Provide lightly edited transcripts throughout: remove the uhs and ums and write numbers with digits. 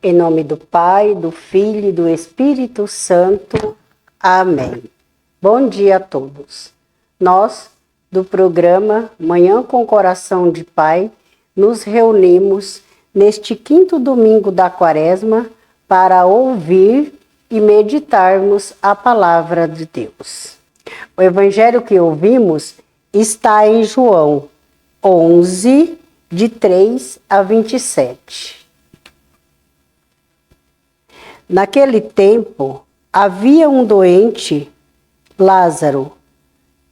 Em nome do Pai, do Filho e do Espírito Santo. Amém. Bom dia a todos. Nós, do programa Manhã com Coração de Pai, nos reunimos neste quinto domingo da Quaresma para ouvir e meditarmos a Palavra de Deus. O evangelho que ouvimos está em João 11, de 3 a 27. Naquele tempo, havia um doente, Lázaro,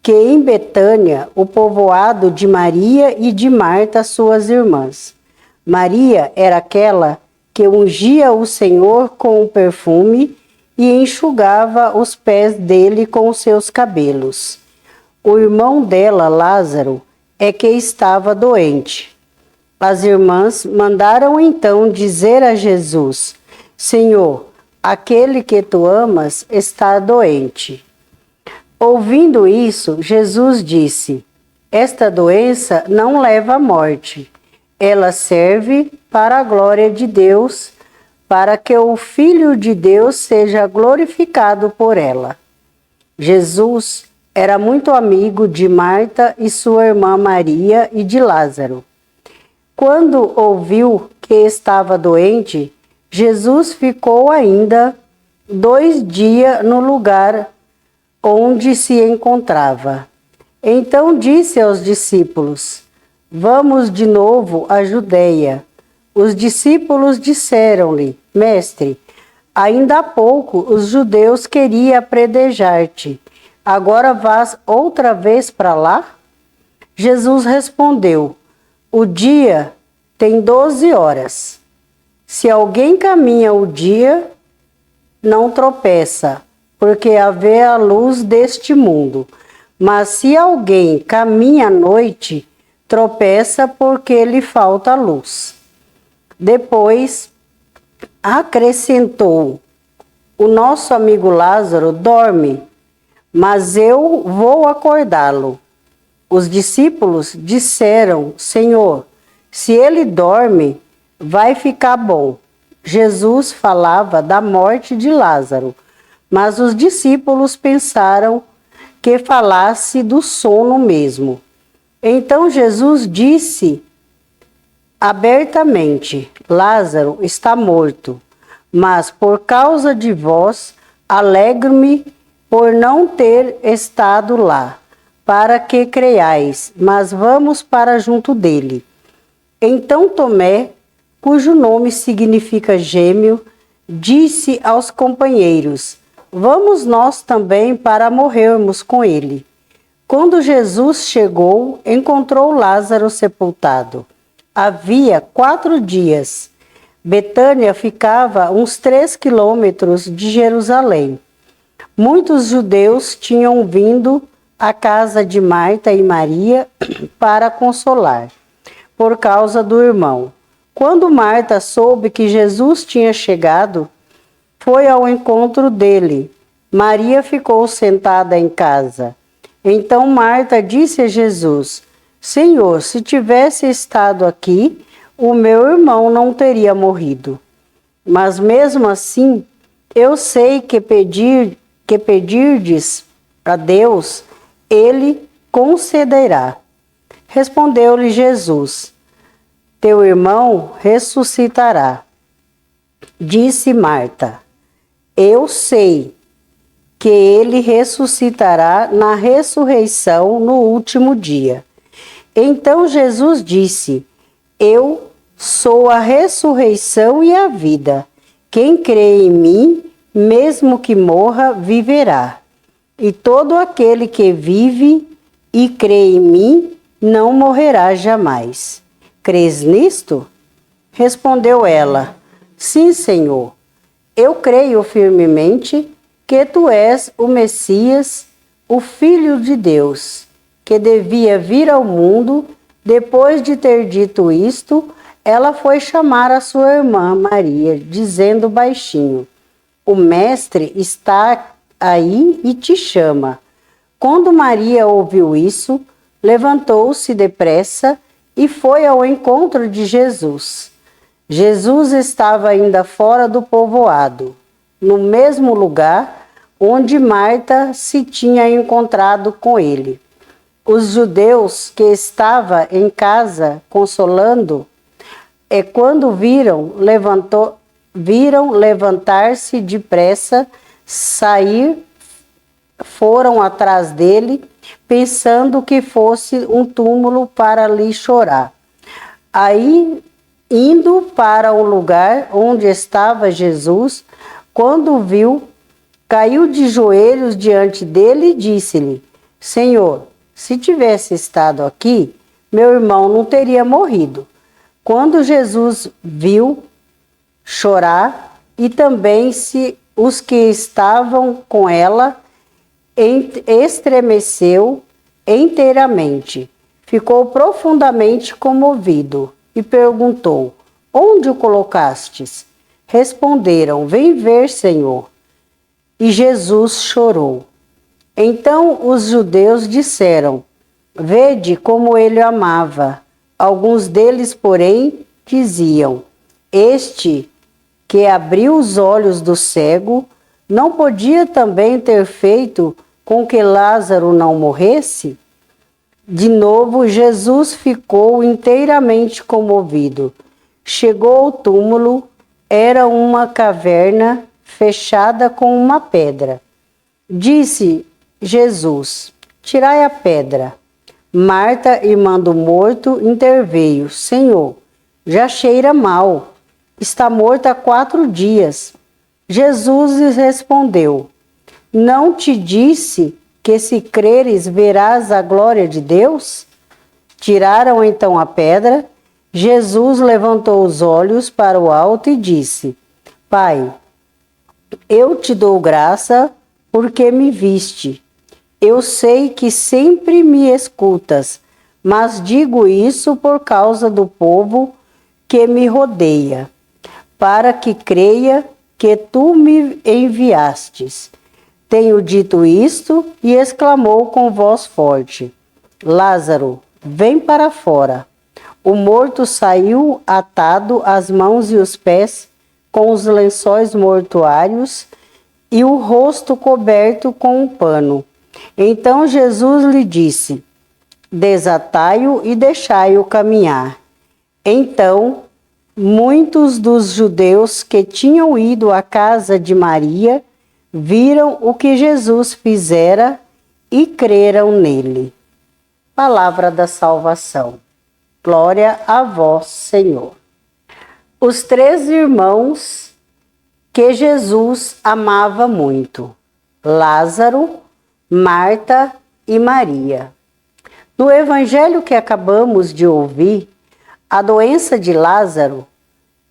que em Betânia, o povoado de Maria e de Marta, suas irmãs. Maria era aquela que ungia o Senhor com o perfume e enxugava os pés dele com os seus cabelos. O irmão dela, Lázaro, é que estava doente. As irmãs mandaram então dizer a Jesus: Senhor, aquele que tu amas está doente. Ouvindo isso, Jesus disse: Esta doença não leva à morte. Ela serve para a glória de Deus, para que o Filho de Deus seja glorificado por ela. Jesus era muito amigo de Marta e sua irmã Maria e de Lázaro. Quando ouviu que estava doente, Jesus ficou ainda 2 dias no lugar onde se encontrava. Então disse aos discípulos: Vamos de novo à Judeia. Os discípulos disseram-lhe: Mestre, ainda há pouco os judeus queriam apedrejar-te. Agora vás outra vez para lá? Jesus respondeu: O dia tem 12 horas. Se alguém caminha o dia, não tropeça, porque vê a luz deste mundo. Mas se alguém caminha à noite, tropeça porque lhe falta luz. Depois acrescentou: O nosso amigo Lázaro dorme, mas eu vou acordá-lo. Os discípulos disseram: Senhor, se ele dorme, vai ficar bom. Jesus falava da morte de Lázaro, mas os discípulos pensaram que falasse do sono mesmo. Então Jesus disse abertamente: Lázaro está morto, mas por causa de vós, alegro-me por não ter estado lá, para que creiais, mas vamos para junto dele. Então Tomé, cujo nome significa gêmeo, disse aos companheiros: Vamos nós também para morrermos com ele. Quando Jesus chegou, encontrou Lázaro sepultado. Havia 4 dias. Betânia ficava uns 3 quilômetros de Jerusalém. Muitos judeus tinham vindo à casa de Marta e Maria para consolar, por causa do irmão. Quando Marta soube que Jesus tinha chegado, foi ao encontro dele. Maria ficou sentada em casa. Então Marta disse a Jesus: Senhor, se tivesse estado aqui, o meu irmão não teria morrido. Mas mesmo assim, eu sei que pedirdes a Deus, ele concederá. Respondeu-lhe Jesus: Teu irmão ressuscitará. Disse Marta: Eu sei que ele ressuscitará na ressurreição no último dia. Então Jesus disse: Eu sou a ressurreição e a vida. Quem crê em mim, mesmo que morra, viverá. E todo aquele que vive e crê em mim, não morrerá jamais. Crês nisto? Respondeu ela: Sim, Senhor. Eu creio firmemente que tu és o Messias, o Filho de Deus, que devia vir ao mundo. Depois de ter dito isto, ela foi chamar a sua irmã Maria, dizendo baixinho: O Mestre está aí e te chama. Quando Maria ouviu isso, levantou-se depressa e foi ao encontro de Jesus. Jesus estava ainda fora do povoado, no mesmo lugar onde Marta se tinha encontrado com ele. Os judeus que estavam em casa consolando, quando viram levantar-se depressa, sair, foram atrás dele, pensando que fosse um túmulo para ali chorar. Aí, indo para o lugar onde estava Jesus, quando viu, caiu de joelhos diante dele e disse-lhe: Senhor, se tivesse estado aqui, meu irmão não teria morrido. Quando Jesus viu chorar, e também os que estavam com ela, estremeceu inteiramente. Ficou profundamente comovido e perguntou: Onde o colocastes? Responderam: Vem ver, Senhor. E Jesus chorou. Então os judeus disseram: Vede como ele o amava. Alguns deles, porém, diziam: Este que abriu os olhos do cego, não podia também ter feito com que Lázaro não morresse? De novo, Jesus ficou inteiramente comovido. Chegou ao túmulo, era uma caverna fechada com uma pedra. Disse Jesus: Tirai a pedra. Marta, irmã do morto, interveio: Senhor, já cheira mal. Está morto há 4 dias. Jesus lhes respondeu: Não te disse que se creres verás a glória de Deus? Tiraram então a pedra. Jesus levantou os olhos para o alto e disse: Pai, eu te dou graça porque me viste. Eu sei que sempre me escutas, mas digo isso por causa do povo que me rodeia, para que creia que tu me enviastes. Tenho dito isto, e exclamou com voz forte: Lázaro, vem para fora. O morto saiu atado as mãos e os pés com os lençóis mortuários e o rosto coberto com um pano. Então Jesus lhe disse: Desatai-o e deixai-o caminhar. Então muitos dos judeus que tinham ido à casa de Maria viram o que Jesus fizera e creram nele. Palavra da salvação. Glória a vós, Senhor. Os 3 irmãos que Jesus amava muito: Lázaro, Marta e Maria. No evangelho que acabamos de ouvir, a doença de Lázaro,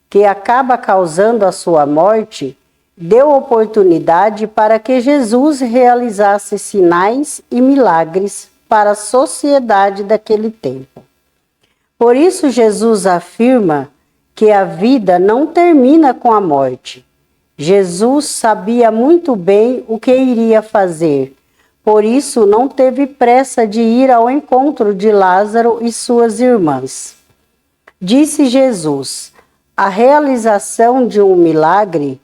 que acaba causando a sua morte, deu oportunidade para que Jesus realizasse sinais e milagres para a sociedade daquele tempo. Por isso, Jesus afirma que a vida não termina com a morte. Jesus sabia muito bem o que iria fazer, por isso não teve pressa de ir ao encontro de Lázaro e suas irmãs. Disse Jesus: a realização de um milagre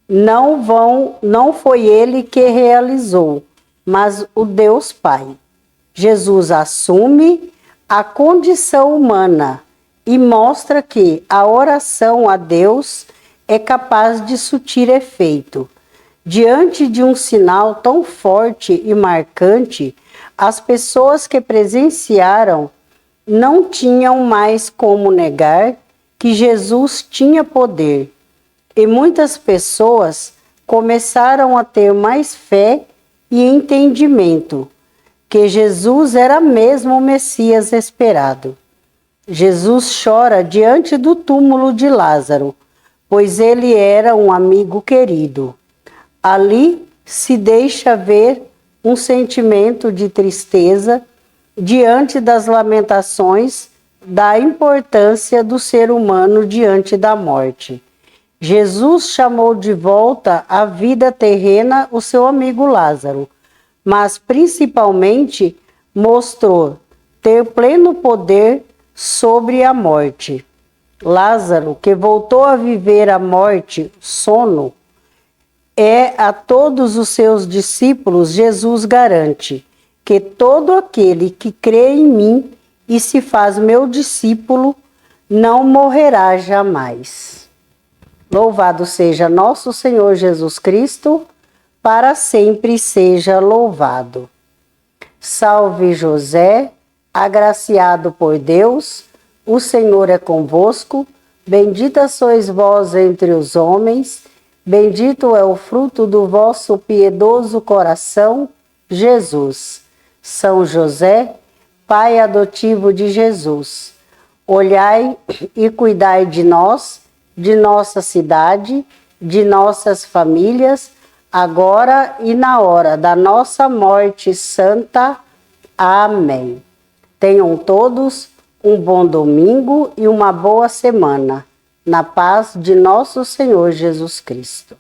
não foi ele que realizou, mas o Deus Pai. Jesus assume a condição humana e mostra que a oração a Deus é capaz de surtir efeito. Diante de um sinal tão forte e marcante, as pessoas que presenciaram não tinham mais como negar que Jesus tinha poder. E muitas pessoas começaram a ter mais fé e entendimento que Jesus era mesmo o Messias esperado. Jesus chora diante do túmulo de Lázaro, pois ele era um amigo querido. Ali se deixa ver um sentimento de tristeza diante das lamentações da importância do ser humano diante da morte. Jesus chamou de volta à vida terrena o seu amigo Lázaro, mas principalmente mostrou ter pleno poder sobre a morte. Lázaro, que voltou a viver a morte, sono, a todos os seus discípulos, Jesus garante que todo aquele que crê em mim e se faz meu discípulo, não morrerá jamais. Louvado seja nosso Senhor Jesus Cristo, para sempre seja louvado. Salve José, agraciado por Deus, o Senhor é convosco, bendita sois vós entre os homens, bendito é o fruto do vosso piedoso coração, Jesus. São José, Pai adotivo de Jesus, olhai e cuidai de nós, de nossa cidade, de nossas famílias, agora e na hora da nossa morte santa. Amém. Tenham todos um bom domingo e uma boa semana, na paz de nosso Senhor Jesus Cristo.